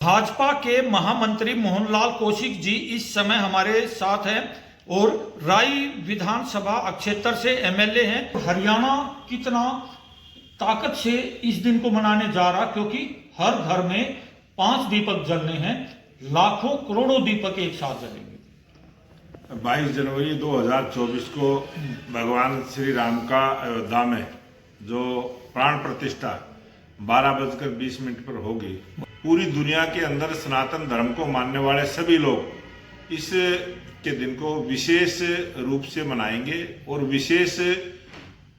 भाजपा के महामंत्री मोहनलाल कौशिक जी इस समय हमारे साथ हैं और राई विधानसभा क्षेत्र से एमएलए हैं। हरियाणा कितना ताकत से इस दिन को मनाने जा रहा, क्योंकि हर घर में 5 दीपक जलने हैं, लाखों करोड़ों दीपक एक साथ जलेंगे। 22 जनवरी 2024 को भगवान श्री राम का अयोध्या में जो प्राण प्रतिष्ठा 12:20 पर होगी। पूरी दुनिया के अंदर सनातन धर्म को मानने वाले सभी लोग इस के दिन को विशेष रूप से मनाएंगे और विशेष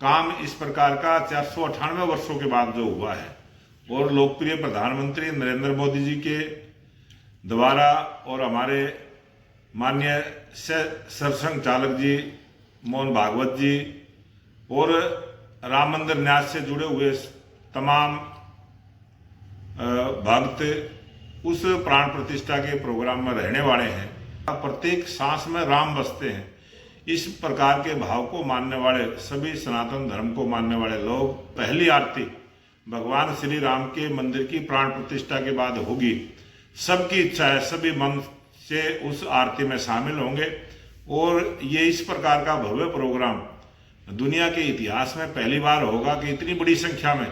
काम इस प्रकार का 498 वर्षों के बाद जो हुआ है और लोकप्रिय प्रधानमंत्री नरेंद्र मोदी जी के द्वारा और हमारे माननीय सरसंघ चालक जी मोहन भागवत जी और राम मंदिर न्यास से जुड़े हुए तमाम भक्त उस प्राण प्रतिष्ठा के प्रोग्राम में रहने वाले हैं। प्रत्येक सांस में राम बसते हैं। इस प्रकार के भाव को मानने वाले सभी सनातन धर्म को मानने वाले लोग पहली आरती भगवान श्री राम के मंदिर की प्राण प्रतिष्ठा के बाद होगी। सबकी इच्छा है, सभी मन से उस आरती में शामिल होंगे और ये इस प्रकार का भव्य प्रोग्राम दुनिया के इतिहास में पहली बार होगा कि इतनी बड़ी संख्या में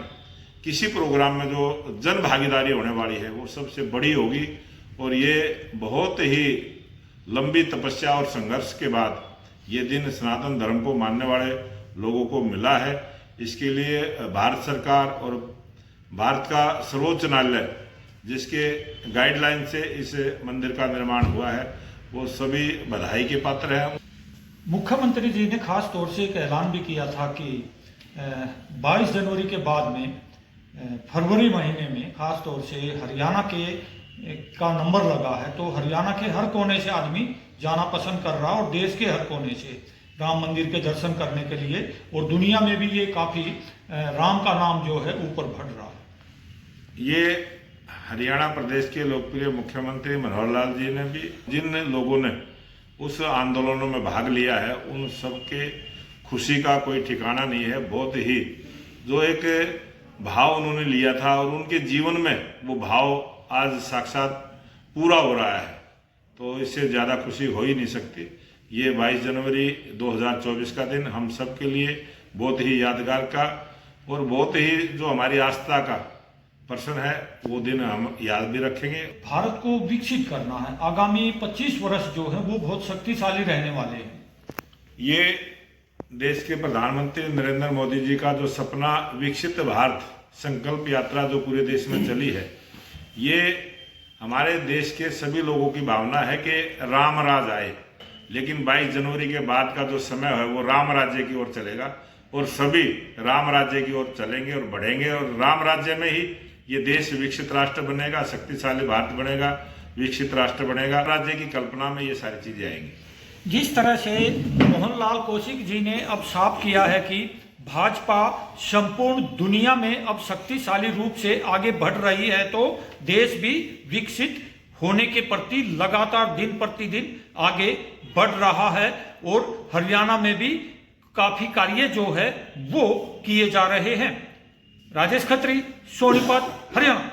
किसी प्रोग्राम में जो जन भागीदारी होने वाली है वो सबसे बड़ी होगी। और ये बहुत ही लंबी तपस्या और संघर्ष के बाद ये दिन सनातन धर्म को मानने वाले लोगों को मिला है। इसके लिए भारत सरकार और भारत का सर्वोच्च न्यायालय जिसके गाइडलाइन से इस मंदिर का निर्माण हुआ है वो सभी बधाई के पात्र हैं। मुख्यमंत्री जी ने खास तौर से एक ऐलान भी किया था कि 22 जनवरी के बाद में फरवरी महीने में खास तौर से हरियाणा का नंबर लगा है, तो हरियाणा के हर कोने से आदमी जाना पसंद कर रहा और देश के हर कोने से राम मंदिर के दर्शन करने के लिए, और दुनिया में भी ये काफ़ी राम का नाम जो है ऊपर बढ़ रहा है। ये हरियाणा प्रदेश के लोकप्रिय मुख्यमंत्री मनोहर लाल जी ने भी, जिन लोगों ने उस आंदोलनों में भाग लिया है उन सबके खुशी का कोई ठिकाना नहीं है। बहुत ही जो एक भाव उन्होंने लिया था और उनके जीवन में वो भाव आज साक्षात पूरा हो रहा है, तो इससे ज़्यादा खुशी हो ही नहीं सकती। ये 22 जनवरी 2024 का दिन हम सब के लिए बहुत ही यादगार का और बहुत ही जो हमारी आस्था का प्रश्न है वो दिन हम याद भी रखेंगे। भारत को विकसित करना है, आगामी 25 वर्ष जो है वो बहुत शक्तिशाली रहने वाले हैं। ये देश के प्रधानमंत्री नरेंद्र मोदी जी का जो सपना विकसित भारत संकल्प यात्रा जो पूरे देश में चली है, ये हमारे देश के सभी लोगों की भावना है कि राम राज आए। लेकिन 22 जनवरी के बाद का जो समय है वो राम राज्य की ओर चलेगा और सभी राम राज्य की ओर चलेंगे और बढ़ेंगे और राम राज्य में ही ये देश विकसित राष्ट्र बनेगा, शक्तिशाली भारत बनेगा, विकसित राष्ट्र बनेगा। राज्य की कल्पना में ये सारी चीजें आएंगी। जिस तरह से मोहनलाल कौशिक जी ने अब साफ किया है कि भाजपा संपूर्ण दुनिया में अब शक्तिशाली रूप से आगे बढ़ रही है, तो देश भी विकसित होने के प्रति लगातार दिन प्रतिदिन आगे बढ़ रहा है और हरियाणा में भी काफी कार्य जो है वो किए जा रहे हैं। राजेश खत्री, सोनीपत, हरियाणा।